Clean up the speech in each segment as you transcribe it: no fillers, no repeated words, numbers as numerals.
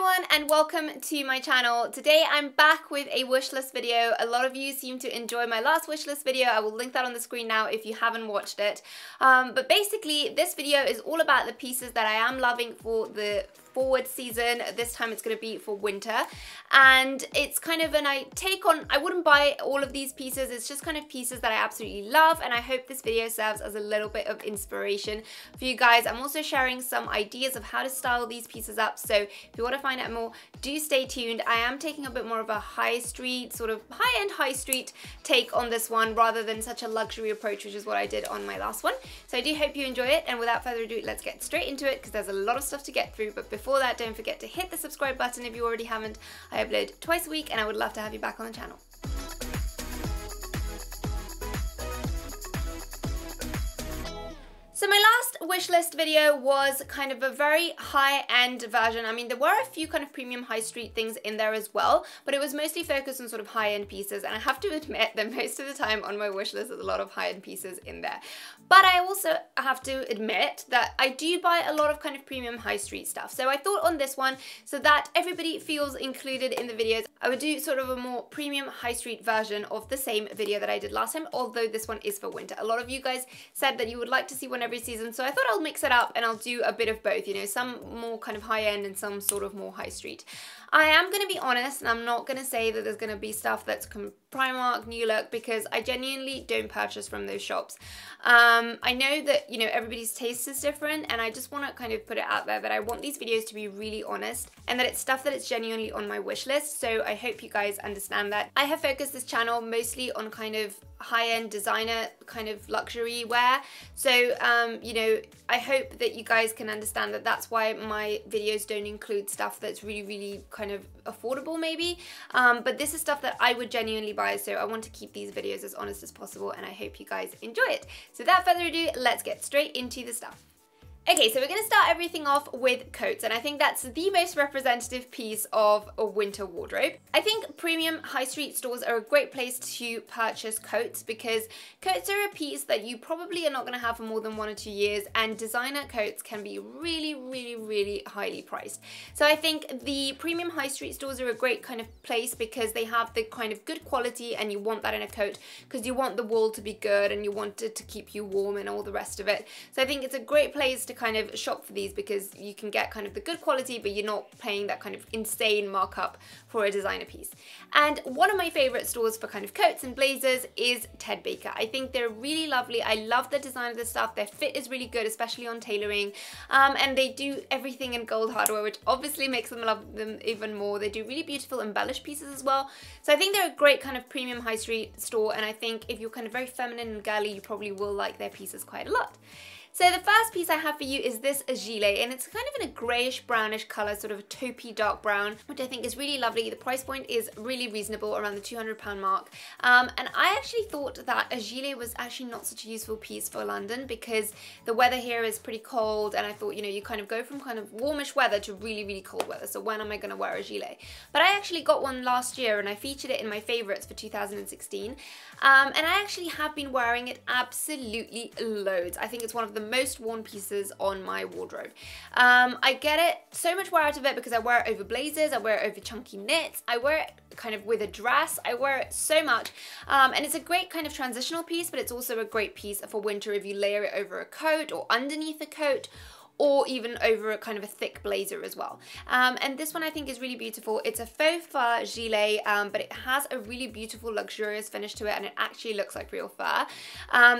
everyone and welcome to my channel. Today I'm back with a wish list video. A lot of you seem to enjoy my last wish list video. I will link that on the screen now if you haven't watched it. But basically this video is all about the pieces that I am loving for the forward season. This time it's going to be for winter, and it's kind of I wouldn't buy all of these pieces. It's just kind of pieces that I absolutely love, and I hope this video serves as a little bit of inspiration for you guys. I'm also sharing some ideas of how to style these pieces up, so if you want to find out more, do stay tuned. I am taking a bit more of a high street, sort of high-end high street take on this one rather than such a luxury approach, which is what I did on my last one. So I do hope you enjoy it, and without further ado, let's get straight into it because there's a lot of stuff to get through. But before that, don't forget to hit the subscribe button if you already haven't. I upload twice a week and I would love to have you back on the channel. So my last wish list video was kind of a very high-end version. I mean, there were a few kind of premium high street things in there as well, but it was mostly focused on sort of high-end pieces, and I have to admit that most of the time on my wish list there's a lot of high-end pieces in there. But I also have to admit that I do buy a lot of kind of premium high street stuff. So I thought on this one, so that everybody feels included in the videos, I would do sort of a more premium high street version of the same video that I did last time, although this one is for winter. A lot of you guys said that you would like to see one every season, so I thought I'll mix it up and I'll do a bit of both, you know, some more kind of high-end and some sort of more high street. I am going to be honest, and I'm not going to say that there's going to be stuff that's Primark, New Look, because I genuinely don't purchase from those shops. I know that, you know, everybody's taste is different, and I just want to kind of put it out there that I want these videos to be really honest and that it's stuff that is genuinely on my wish list, so I hope you guys understand that. I have focused this channel mostly on kind of high-end designer kind of luxury wear, so you know, I hope that you guys can understand that that's why my videos don't include stuff that's really kind of affordable maybe, but this is stuff that I would genuinely buy, so I want to keep these videos as honest as possible, and I hope you guys enjoy it. So without further ado, let's get straight into the stuff. Okay, so we're going to start everything off with coats, and I think that's the most representative piece of a winter wardrobe. I think premium high street stores are a great place to purchase coats because coats are a piece that you probably are not going to have for more than 1 or 2 years, and designer coats can be really highly priced. So I think the premium high street stores are a great kind of place because they have the kind of good quality, and you want that in a coat because you want the wool to be good and you want it to keep you warm and all the rest of it. So I think it's a great place to kind of shop for these because you can get kind of the good quality, but you're not paying that kind of insane markup for a designer piece. And one of my favorite stores for kind of coats and blazers is Ted Baker. I think they're really lovely. I love the design of the stuff. Their fit is really good, especially on tailoring, and they do everything in gold hardware, which obviously makes them love them even more. They do really beautiful embellished pieces as well. So I think they're a great kind of premium high street store, and I think if you're kind of very feminine and girly, you probably will like their pieces quite a lot. So the first piece I have for you is this gilet, and it's kind of in a greyish brownish colour, sort of a taupey dark brown, which I think is really lovely. The price point is really reasonable, around the £200 mark, and I actually thought that a gilet was actually not such a useful piece for London because the weather here is pretty cold, and I thought, you know, you kind of go from kind of warmish weather to really cold weather, so when am I going to wear a gilet? But I actually got one last year and I featured it in my favourites for 2016, and I actually have been wearing it absolutely loads. I think it's one of the most worn pieces on my wardrobe. I get it so much wear out of it because I wear it over blazers, I wear it over chunky knits, I wear it kind of with a dress, I wear it so much, and it's a great kind of transitional piece, but it's also a great piece for winter if you layer it over a coat or underneath a coat, or even over a kind of a thick blazer as well. And this one I think is really beautiful. It's a faux fur gilet, but it has a really beautiful luxurious finish to it, and it actually looks like real fur.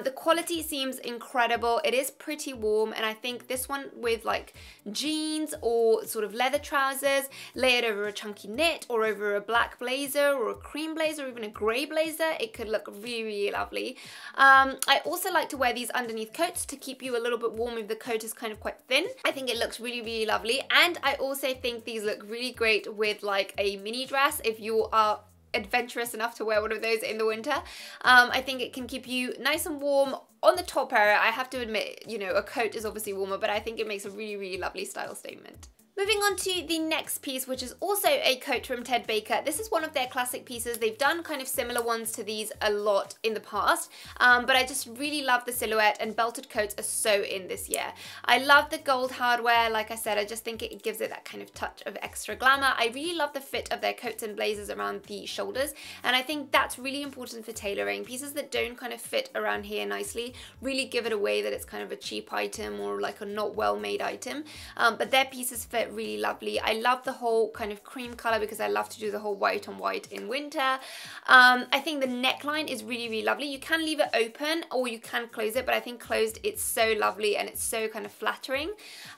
The quality seems incredible. It is pretty warm, and I think this one with like jeans or sort of leather trousers layered over a chunky knit or over a black blazer or a cream blazer or even a grey blazer, it could look really lovely. I also like to wear these underneath coats to keep you a little bit warm if the coat is kind of quite thin. I think it looks really lovely, and I also think these look really great with like a mini dress if you are adventurous enough to wear one of those in the winter. I think it can keep you nice and warm on the top area. I have to admit, you know, a coat is obviously warmer, but I think it makes a really lovely style statement. Moving on to the next piece, which is also a coat from Ted Baker. This is one of their classic pieces. They've done kind of similar ones to these a lot in the past, but I just really love the silhouette, and belted coats are so in this year. I love the gold hardware. Like I said, I just think it gives it that kind of touch of extra glamour. I really love the fit of their coats and blazers around the shoulders, and I think that's really important for tailoring. Pieces that don't kind of fit around here nicely really give it away that it's kind of a cheap item or like a not well made item, but their pieces fit really lovely. I love the whole kind of cream color because I love to do the whole white on white in winter. I think the neckline is really lovely. You can leave it open or you can close it, but I think closed it's so lovely and it's so kind of flattering.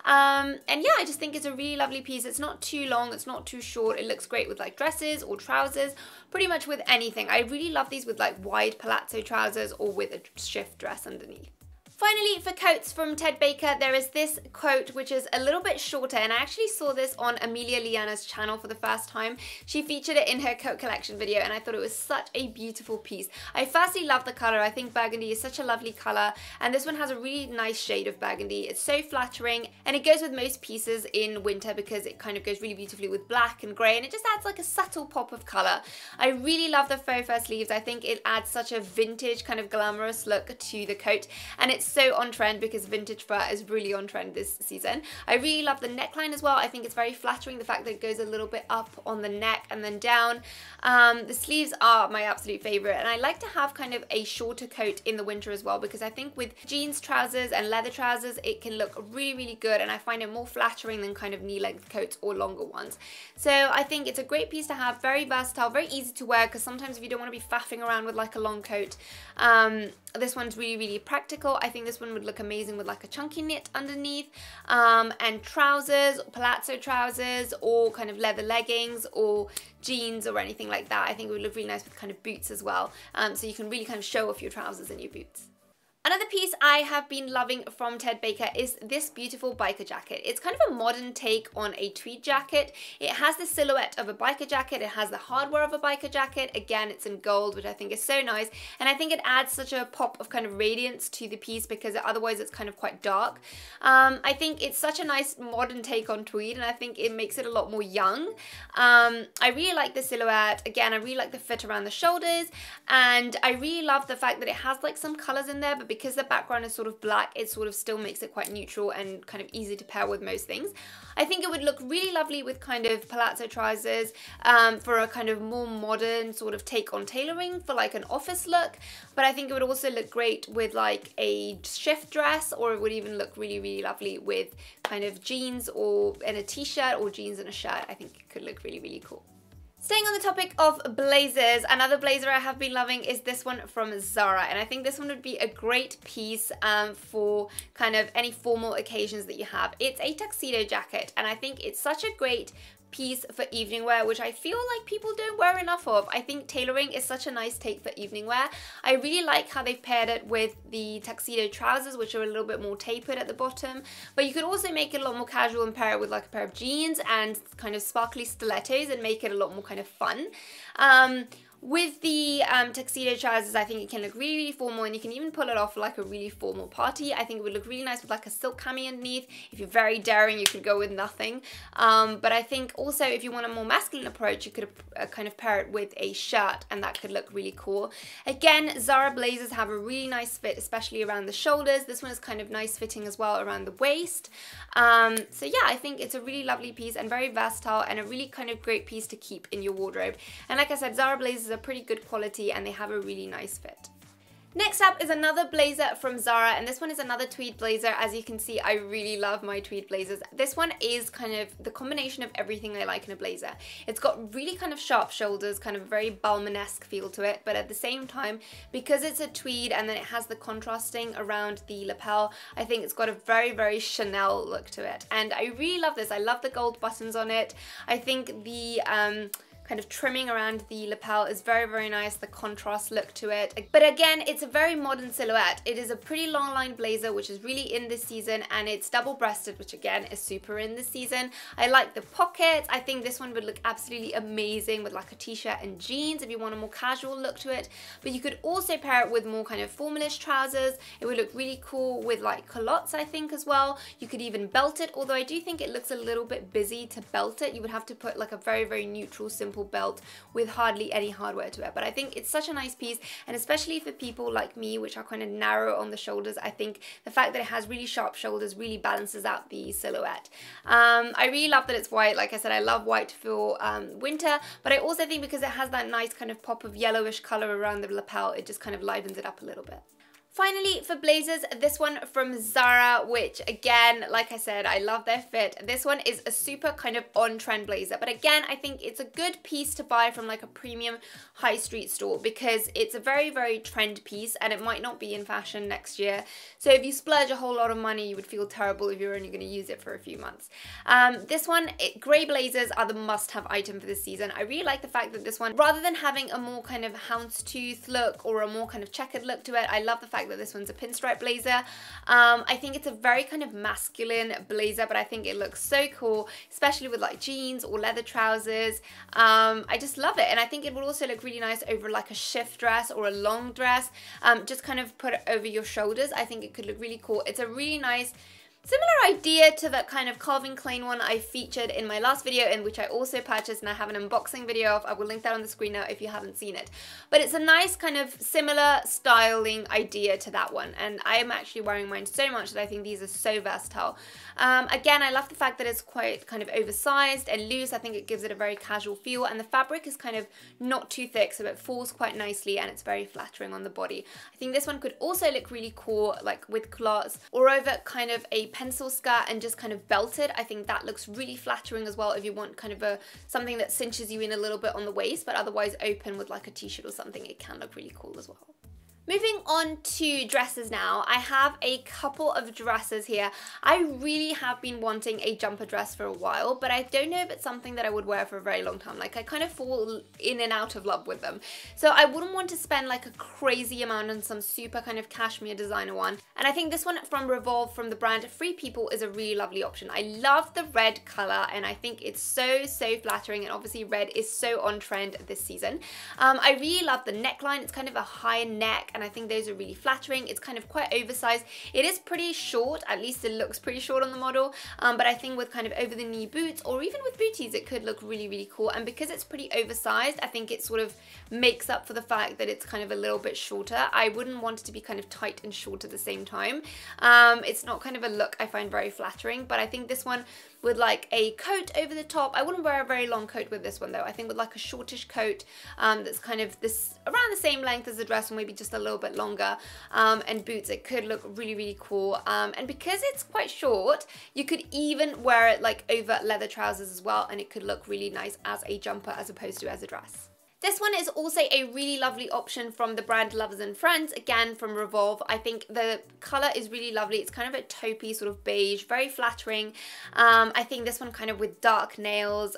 And yeah, I just think it's a really lovely piece. It's not too long, it's not too short. It looks great with like dresses or trousers, pretty much with anything. I really love these with like wide palazzo trousers or with a shift dress underneath. Finally, for coats from Ted Baker, there is this coat which is a little bit shorter, and I actually saw this on Amelia Liana's channel for the first time. She featured it in her coat collection video, and I thought it was such a beautiful piece. I firstly love the color. I think burgundy is such a lovely color, and this one has a really nice shade of burgundy. It's so flattering, and it goes with most pieces in winter because it kind of goes really beautifully with black and grey, and it just adds like a subtle pop of color. I really love the faux fur sleeves. I think it adds such a vintage kind of glamorous look to the coat, and it's so on trend because vintage fur is really on trend this season. I really love the neckline as well. I think it's very flattering, the fact that it goes a little bit up on the neck and then down. The sleeves are my absolute favorite, and I like to have kind of a shorter coat in the winter as well because I think with jeans trousers and leather trousers it can look really good, and I find it more flattering than kind of knee-length coats or longer ones. So I think it's a great piece to have, very versatile, very easy to wear, because sometimes if you don't want to be faffing around with like a long coat, this one's really practical. I think this one would look amazing with like a chunky knit underneath, and trousers, palazzo trousers, or kind of leather leggings or jeans or anything like that. I think it would look really nice with kind of boots as well, so you can really kind of show off your trousers and your boots. Another piece I have been loving from Ted Baker is this beautiful biker jacket. It's kind of a modern take on a tweed jacket. It has the silhouette of a biker jacket, it has the hardware of a biker jacket. Again, it's in gold, which I think is so nice, and I think it adds such a pop of kind of radiance to the piece because otherwise it's kind of quite dark. I think it's such a nice modern take on tweed, and I think it makes it a lot more young. I really like the silhouette. Again, I really like the fit around the shoulders, and I really love the fact that it has like some colors in there, but because the background is sort of black, it sort of still makes it quite neutral and kind of easy to pair with most things. I think it would look really lovely with kind of palazzo trousers, for a kind of more modern sort of take on tailoring for like an office look, but I think it would also look great with like a shift dress, or it would even look really lovely with kind of jeans or in a t-shirt, or jeans and a shirt. I think it could look really cool. Staying on the topic of blazers, another blazer I have been loving is this one from Zara, and I think this one would be a great piece for kind of any formal occasions that you have. It's a tuxedo jacket, and I think it's such a great piece for evening wear, which I feel like people don't wear enough of. I think tailoring is such a nice take for evening wear. I really like how they've paired it with the tuxedo trousers, which are a little bit more tapered at the bottom, but you could also make it a lot more casual and pair it with like a pair of jeans and kind of sparkly stilettos and make it a lot more kind of fun. With the tuxedo trousers, I think it can look really formal, and you can even pull it off for like a really formal party. I think it would look really nice with like a silk cami underneath. If you're very daring, you could go with nothing. But I think also if you want a more masculine approach, you could kind of pair it with a shirt, and that could look really cool. Again, Zara blazers have a really nice fit, especially around the shoulders. This one is kind of nice fitting as well around the waist. So yeah, I think it's a really lovely piece and very versatile, and a really kind of great piece to keep in your wardrobe. And like I said, Zara blazers are pretty good quality, and they have a really nice fit. Next up is another blazer from Zara, and this one is another tweed blazer. As you can see, I really love my tweed blazers. This one is kind of the combination of everything I like in a blazer. It's got really kind of sharp shoulders, kind of a very Balmain-esque feel to it, but at the same time, because it's a tweed and then it has the contrasting around the lapel, I think it's got a very Chanel look to it. And I really love this. I love the gold buttons on it. I think the kind of trimming around the lapel is very, very nice, the contrast look to it. But again, it's a very modern silhouette. It is a pretty long line blazer, which is really in this season, and it's double-breasted, which again is super in this season. I like the pockets. I think this one would look absolutely amazing with like a t-shirt and jeans if you want a more casual look to it. But you could also pair it with more kind of formalish trousers. It would look really cool with like culottes, I think, as well. You could even belt it, although I do think it looks a little bit busy to belt it. You would have to put like a very, very neutral, simple belt with hardly any hardware to it. But I think it's such a nice piece, and especially for people like me, which are kind of narrow on the shoulders, I think the fact that it has really sharp shoulders really balances out the silhouette. I really love that it's white. Like I said, I love white for winter, but I also think because it has that nice kind of pop of yellowish color around the lapel, it just kind of livens it up a little bit. Finally, for blazers, this one from Zara, which again, like I said, I love their fit. This one is a super kind of on-trend blazer, but again, I think it's a good piece to buy from like a premium high street store because it's a very, very trend piece and it might not be in fashion next year. So if you splurge a whole lot of money, you would feel terrible if you're only going to use it for a few months. This one, grey blazers are the must-have item for this season. I really like the fact that this one, rather than having a more kind of houndstooth look or a more kind of checkered look to it, I love the fact that this one's a pinstripe blazer. I think it's a very kind of masculine blazer, but I think it looks so cool, especially with like jeans or leather trousers. I just love it, and I think it would also look really nice over like a shift dress or a long dress. Just kind of put it over your shoulders. I think it could look really cool. It's a really nice similar idea to that kind of Calvin Klein one I featured in my last video, in which I also purchased and I have an unboxing video of. I will link that on the screen now if you haven't seen it. But it's a nice kind of similar styling idea to that one, and I am actually wearing mine so much that I think these are so versatile. Again, I love the fact that it's quite kind of oversized and loose. I think it gives it a very casual feel, and the fabric is kind of not too thick, so it falls quite nicely and it's very flattering on the body. I think this one could also look really cool like with culottes or over kind of a pencil skirt and just kind of belted. I think that looks really flattering as well if you want kind of something that cinches you in a little bit on the waist, but otherwise open with like a t-shirt or something. It can look really cool as well. Moving on to dresses now, I have a couple of dresses here. I really have been wanting a jumper dress for a while, but I don't know if it's something that I would wear for a very long time. Like, I kind of fall in and out of love with them. So I wouldn't want to spend like a crazy amount on some super kind of cashmere designer one. And I think this one from Revolve from the brand Free People is a really lovely option. I love the red color and I think it's so flattering, and obviously red is so on trend this season. I really love the neckline. It's kind of a high neck, and I think those are really flattering. It's kind of quite oversized. It is pretty short, at least it looks pretty short on the model, but I think with kind of over the knee boots or even with booties it could look really cool. And because it's pretty oversized, I think it sort of makes up for the fact that it's kind of a little bit shorter. I wouldn't want it to be kind of tight and short at the same time. It's not kind of a look I find very flattering, but I think this one with like a coat over the top. I wouldn't wear a very long coat with this one though. I think with like a shortish coat that's kind of this around the same length as the dress or maybe just a little bit longer, and boots, it could look really cool. And because it's quite short, you could even wear it like over leather trousers as well, and it could look really nice as a jumper as opposed to as a dress. This one is also a really lovely option from the brand Lovers and Friends, again from Revolve. I think the colour is really lovely. It's kind of a taupey sort of beige, very flattering. I think this one kind of with dark nails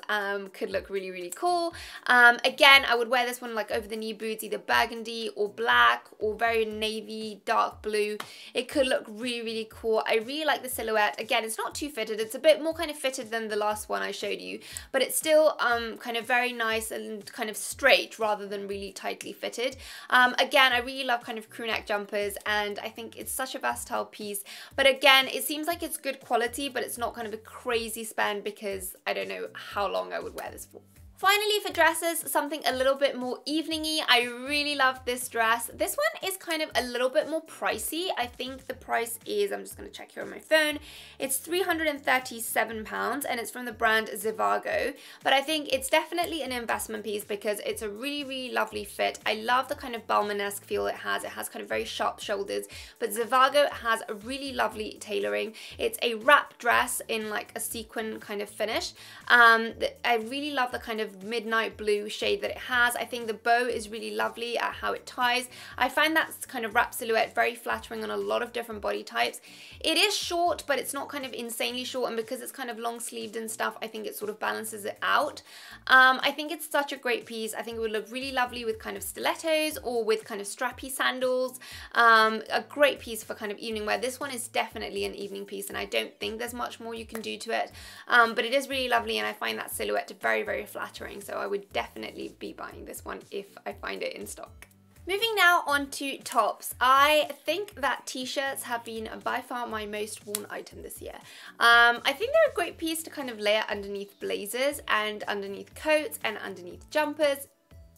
could look really cool. Again, I would wear this one like over the knee boots, either burgundy or black or very navy, dark blue. It could look really cool. I really like the silhouette. Again, it's not too fitted. It's a bit more kind of fitted than the last one I showed you, but it's still kind of very nice and kind of straight rather than really tightly fitted. Again, I really love kind of crew neck jumpers, and I think it's such a versatile piece. But again, it seems like it's good quality, but it's not kind of a crazy spend because I don't know how long I would wear this for. Finally, for dresses, something a little bit more evening-y. I really love this dress. This one is kind of a little bit more pricey. I think the price is, I'm just going to check here on my phone, it's £337 and it's from the brand Zhivago. But I think it's definitely an investment piece because it's a really lovely fit. I love the kind of Balmain-esque feel it has. It has kind of very sharp shoulders, but Zhivago has a really lovely tailoring. It's a wrap dress in like a sequin kind of finish. I really love the kind of of midnight blue shade that it has. I think the bow is really lovely at how it ties. I find that kind of wrap silhouette very flattering on a lot of different body types. It is short, but it's not kind of insanely short, and because it's kind of long sleeved and stuff, I think it sort of balances it out. I think it's such a great piece. I think it would look really lovely with kind of stilettos or with kind of strappy sandals. A great piece for kind of evening wear. This one is definitely an evening piece, and I don't think there's much more you can do to it, but it is really lovely, and I find that silhouette very, very flattering, so I would definitely be buying this one if I find it in stock. Moving now on to tops. I think that t-shirts have been by far my most worn item this year. I think they're a great piece to kind of layer underneath blazers and underneath coats and underneath jumpers.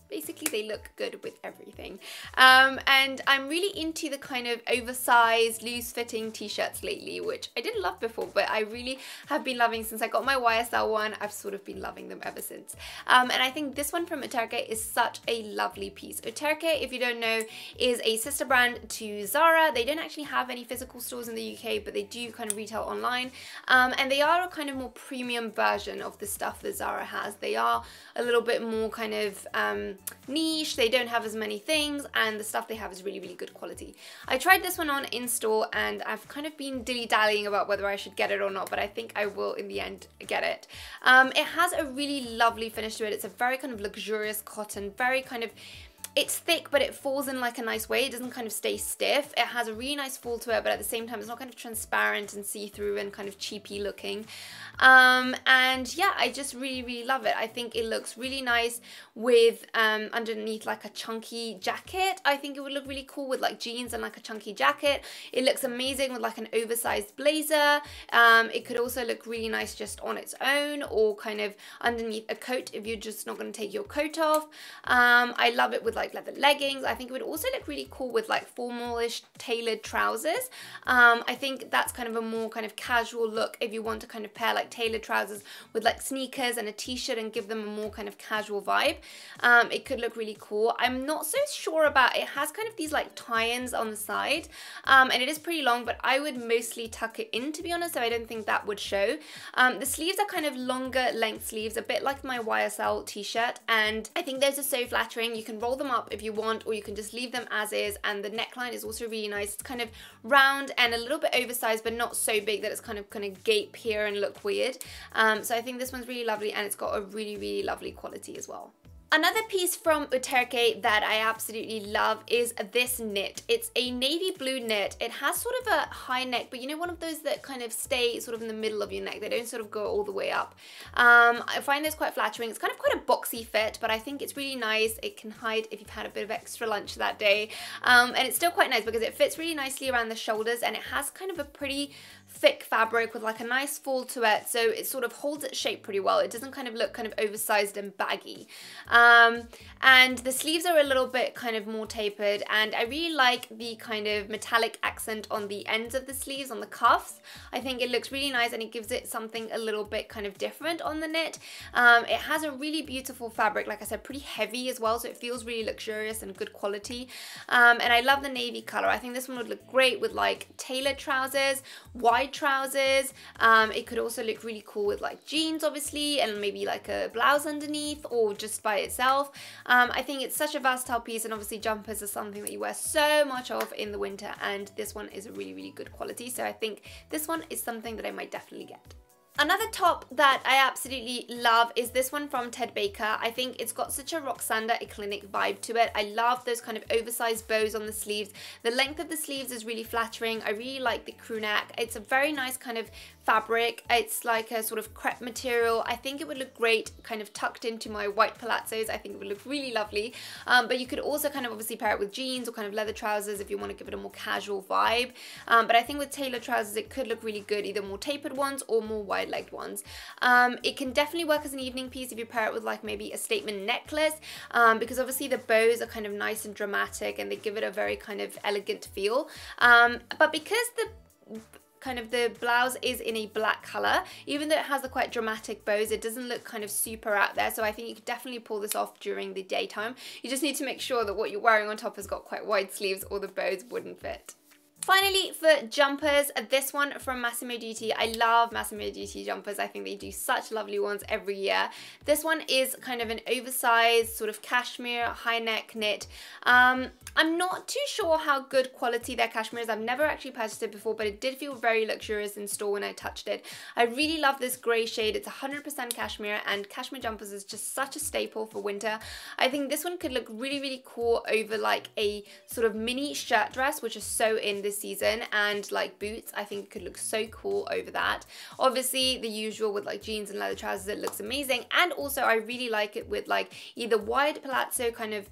Basically, they look good with everything. And I'm really into the kind of oversized, loose-fitting t-shirts lately, which I didn't love before, but I really have been loving since I got my YSL one. I've sort of been loving them ever since. And I think this one from Uterque is such a lovely piece. Uterque, if you don't know, is a sister brand to Zara. They don't actually have any physical stores in the UK, but they do kind of retail online. And they are a kind of more premium version of the stuff that Zara has. They are a little bit more kind of niche, they don't have as many things, and the stuff they have is really, really good quality. I tried this one on in store, and I've kind of been dilly-dallying about whether I should get it or not, but I think I will in the end get it. It has a really lovely finish to it. It's a very kind of luxurious cotton, very kind of, it's thick, but it falls in like a nice way. It doesn't kind of stay stiff. It has a really nice fall to it, but at the same time, it's not kind of transparent and see-through and kind of cheapy looking. And yeah, I just really, really love it. I think it looks really nice with underneath like a chunky jacket. I think it would look really cool with like jeans and like a chunky jacket. It looks amazing with like an oversized blazer. It could also look really nice just on its own, or kind of underneath a coat if you're just not going to take your coat off. I love it with like leather leggings. I think it would also look really cool with like formalish tailored trousers. I think that's kind of a more kind of casual look if you want to kind of pair like tailored trousers with like sneakers and a t-shirt and give them a more kind of casual vibe. It could look really cool. I'm not so sure about, it has kind of these like tie-ins on the side, and it is pretty long, but I would mostly tuck it in, to be honest, so I don't think that would show. The sleeves are kind of longer length sleeves, a bit like my YSL t-shirt, and I think those are so flattering. You can roll them up if you want, or you can just leave them as is, and the neckline is also really nice. It's kind of round and a little bit oversized, but not so big that it's kind of gape here and look weird. So I think this one's really lovely, and it's got a really, really lovely quality as well. Another piece from Uterque that I absolutely love is this knit. It's a navy blue knit. It has sort of a high neck, but you know, one of those that kind of stay sort of in the middle of your neck. They don't sort of go all the way up. I find this quite flattering. It's kind of quite a boxy fit, but I think it's really nice. It can hide if you've had a bit of extra lunch that day. And it's still quite nice because it fits really nicely around the shoulders, and it has kind of a pretty thick fabric with like a nice fall to it, so it sort of holds its shape pretty well. It doesn't kind of look kind of oversized and baggy. And the sleeves are a little bit kind of more tapered, and I really like the kind of metallic accent on the ends of the sleeves, on the cuffs. I think it looks really nice, and it gives it something a little bit kind of different on the knit. It has a really beautiful fabric, like I said, pretty heavy as well, so it feels really luxurious and good quality. And I love the navy color. I think this one would look great with like tailored trousers, wide trousers. It could also look really cool with like jeans, obviously, and maybe like a blouse underneath, or just by itself. I think it's such a versatile piece, and obviously jumpers are something that you wear so much of in the winter, and this one is a really, really good quality, so I think this one is something that I might definitely get. Another top that I absolutely love is this one from Ted Baker. I think it's got such a Roxanda clinic vibe to it. I love those kind of oversized bows on the sleeves. The length of the sleeves is really flattering. I really like the crew neck. It's a very nice kind of fabric. It's like a sort of crepe material. I think it would look great kind of tucked into my white palazzos. I think it would look really lovely. But you could also kind of obviously pair it with jeans or kind of leather trousers if you want to give it a more casual vibe. But I think with tailored trousers it could look really good, either more tapered ones or more wide-legged ones. It can definitely work as an evening piece if you pair it with like maybe a statement necklace, because obviously the bows are kind of nice and dramatic and they give it a very kind of elegant feel. But because the blouse is in a black color, even though it has the quite dramatic bows, it doesn't look kind of super out there, so I think you could definitely pull this off during the daytime. You just need to make sure that what you're wearing on top has got quite wide sleeves or the bows wouldn't fit. Finally, for jumpers, this one from Massimo Dutti. I love Massimo Dutti jumpers. I think they do such lovely ones every year. This one is kind of an oversized sort of cashmere high neck knit. I'm not too sure how good quality their cashmere is. I've never actually purchased it before, but it did feel very luxurious in store when I touched it. I really love this grey shade. It's 100% cashmere, and cashmere jumpers is just such a staple for winter. I think this one could look really, really cool over like a sort of mini shirt dress, which is so in this season, and like boots. I think it could look so cool over that. Obviously the usual with like jeans and leather trousers, it looks amazing. And also I really like it with like either wide palazzo kind of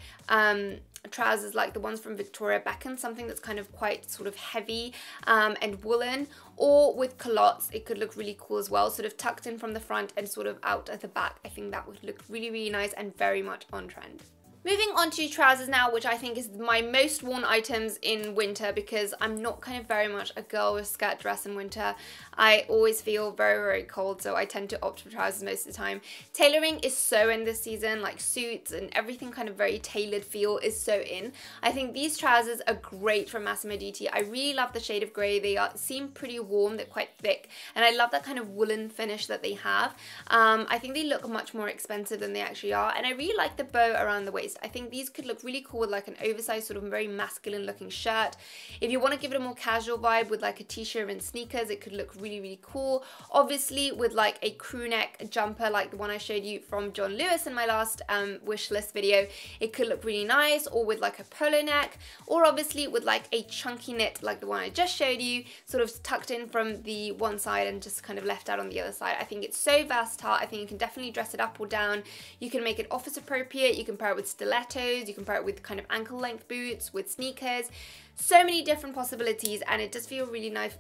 trousers like the ones from Victoria Beckham, something that's kind of quite sort of heavy and woolen, or with culottes. It could look really cool as well, sort of tucked in from the front and sort of out at the back. I think that would look really, really nice and very much on trend. Moving on to trousers now, which I think is my most worn items in winter, because I'm not kind of very much a girl with skirt dress in winter. I always feel very, very cold, so I tend to opt for trousers most of the time. Tailoring is so in this season, like suits and everything kind of very tailored feel is so in. I think these trousers are great from Massimo Dutti. I really love the shade of grey. They seem pretty warm, they're quite thick, and I love that kind of woolen finish that they have. I think they look much more expensive than they actually are, and I really like the bow around the waist. I think these could look really cool with like an oversized sort of very masculine looking shirt. If you want to give it a more casual vibe with like a t-shirt and sneakers, it could look really, really cool. Obviously with like a crew neck jumper like the one I showed you from John Lewis in my last wish list video, it could look really nice, or with like a polo neck, or obviously with like a chunky knit like the one I just showed you, sort of tucked in from the one side and just kind of left out on the other side. I think it's so versatile. I think you can definitely dress it up or down. You can make it office appropriate. You can pair it with stilettos. You can pair it with kind of ankle length boots, with sneakers. So many different possibilities, and it does feel really nice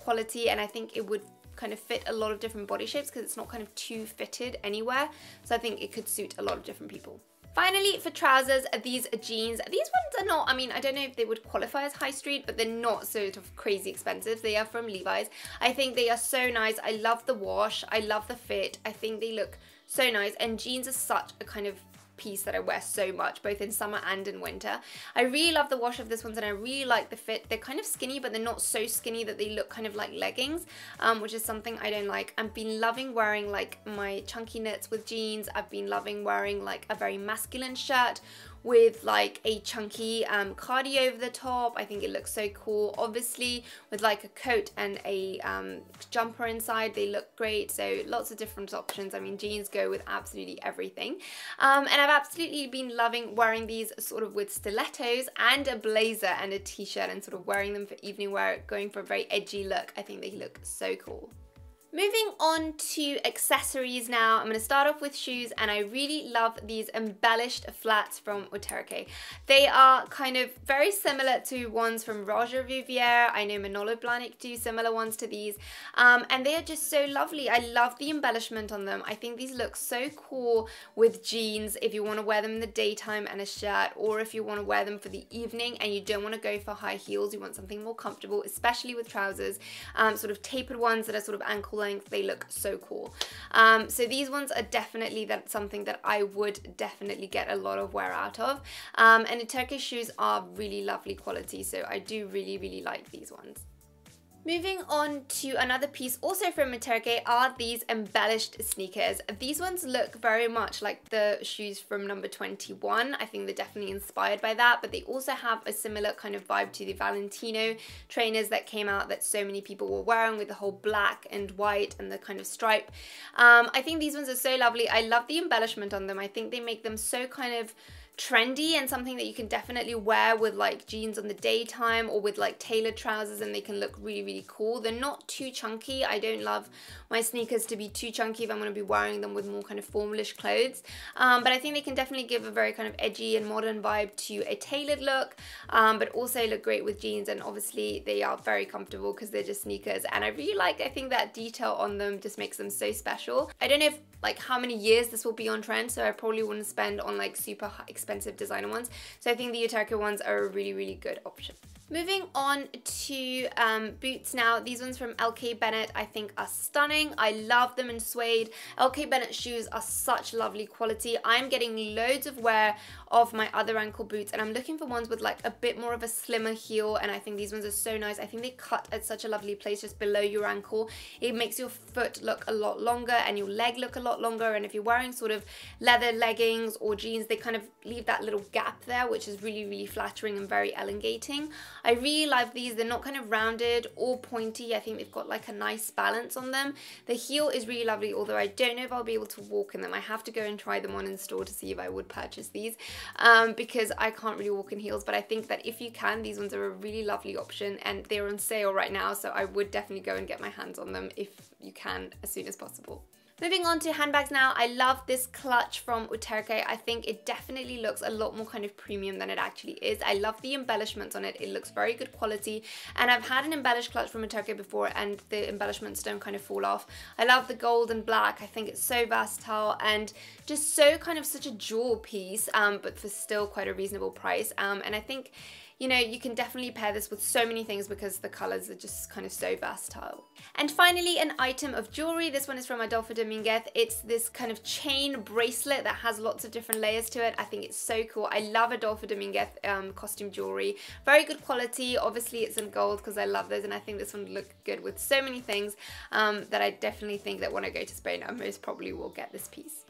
quality, and I think it would kind of fit a lot of different body shapes because it's not kind of too fitted anywhere. So I think it could suit a lot of different people. Finally, for trousers, these are jeans. These ones are not, I mean, I don't know if they would qualify as high street, but they're not sort of crazy expensive. They are from Levi's. I think they are so nice. I love the wash. I love the fit. I think they look so nice, and jeans are such a kind of piece that I wear so much, both in summer and in winter. I really love the wash of this ones, and I really like the fit. They're kind of skinny, but they're not so skinny that they look kind of like leggings, which is something I don't like. I've been loving wearing like my chunky knits with jeans. I've been loving wearing like a very masculine shirt with like a chunky cardi over the top. I think it looks so cool. Obviously with like a coat and a jumper inside, they look great. So lots of different options. I mean, jeans go with absolutely everything. And I've absolutely been loving wearing these sort of with stilettos and a blazer and a t-shirt, and sort of wearing them for evening wear, going for a very edgy look. I think they look so cool. Moving on to accessories now, I'm going to start off with shoes, and I really love these embellished flats from Uterque. They are kind of very similar to ones from Roger Vivier. I know Manolo Blahnik do similar ones to these, and they are just so lovely. I love the embellishment on them. I think these look so cool with jeans if you want to wear them in the daytime and a shirt, or if you want to wear them for the evening and you don't want to go for high heels, you want something more comfortable, especially with trousers, sort of tapered ones that are sort of ankle length. They look so cool. So these ones are definitely something that I would definitely get a lot of wear out of. And the Turkish shoes are really lovely quality, so I do really, really like these ones. Moving on to another piece also from Uterque are these embellished sneakers. These ones look very much like the shoes from number 21. I think they're definitely inspired by that, but they also have a similar kind of vibe to the Valentino trainers that came out that so many people were wearing, with the whole black and white and the kind of stripe. I think these ones are so lovely. I love the embellishment on them. I think they make them so kind of trendy and something that you can definitely wear with like jeans on the daytime, or with like tailored trousers, and they can look really, really cool. They're not too chunky. I don't love my sneakers to be too chunky if I'm going to be wearing them with more kind of formalish clothes, but I think they can definitely give a very kind of edgy and modern vibe to a tailored look, but also look great with jeans. And obviously they are very comfortable because they're just sneakers, and I really like, I think that detail on them just makes them so special. I don't know if like how many years this will be on trend, so I probably wouldn't spend on like super expensive designer ones. So I think the Uterque ones are a really, really good option. Moving on to boots now. These ones from LK Bennett I think are stunning. I love them in suede. LK Bennett shoes are such lovely quality. I'm getting loads of wear of my other ankle boots, and I'm looking for ones with like a bit more of a slimmer heel, and I think these ones are so nice. I think they cut at such a lovely place just below your ankle. It makes your foot look a lot longer and your leg look a lot longer, and if you're wearing sort of leather leggings or jeans, they kind of leave that little gap there, which is really, really flattering and very elongating. I really love these. They're not kind of rounded or pointy. I think they've got like a nice balance on them. The heel is really lovely, although I don't know if I'll be able to walk in them. I have to go and try them on in store to see if I would purchase these, because I can't really walk in heels, but I think that if you can, these ones are a really lovely option, and they're on sale right now, so I would definitely go and get my hands on them if you can as soon as possible. Moving on to handbags now, I love this clutch from Uterque. I think it definitely looks a lot more kind of premium than it actually is. I love the embellishments on it. It looks very good quality, and I've had an embellished clutch from Uterque before and the embellishments don't kind of fall off. I love the gold and black. I think it's so versatile and just so kind of such a jewel piece, but for still quite a reasonable price. And I think, you know, you can definitely pair this with so many things because the colors are just kind of so versatile. And finally, an item of jewelry. This one is from Adolfo Dominguez. It's this kind of chain bracelet that has lots of different layers to it. I think it's so cool. I love Adolfo Dominguez costume jewelry. Very good quality. Obviously, it's in gold because I love those, and I think this one would look good with so many things that I definitely think that when I go to Spain, I most probably will get this piece.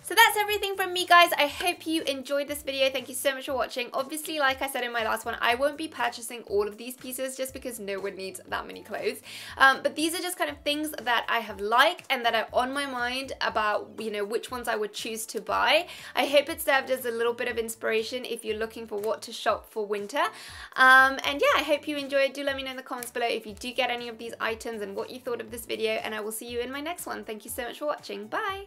So that's everything from me, guys. I hope you enjoyed this video. Thank you so much for watching. Obviously, like I said in my last one, I won't be purchasing all of these pieces just because no one needs that many clothes. But these are just kind of things that I have liked and that are on my mind about, you know, which ones I would choose to buy. I hope it served as a little bit of inspiration if you're looking for what to shop for winter. And yeah, I hope you enjoyed. Do let me know in the comments below if you do get any of these items and what you thought of this video, and I will see you in my next one. Thank you so much for watching. Bye!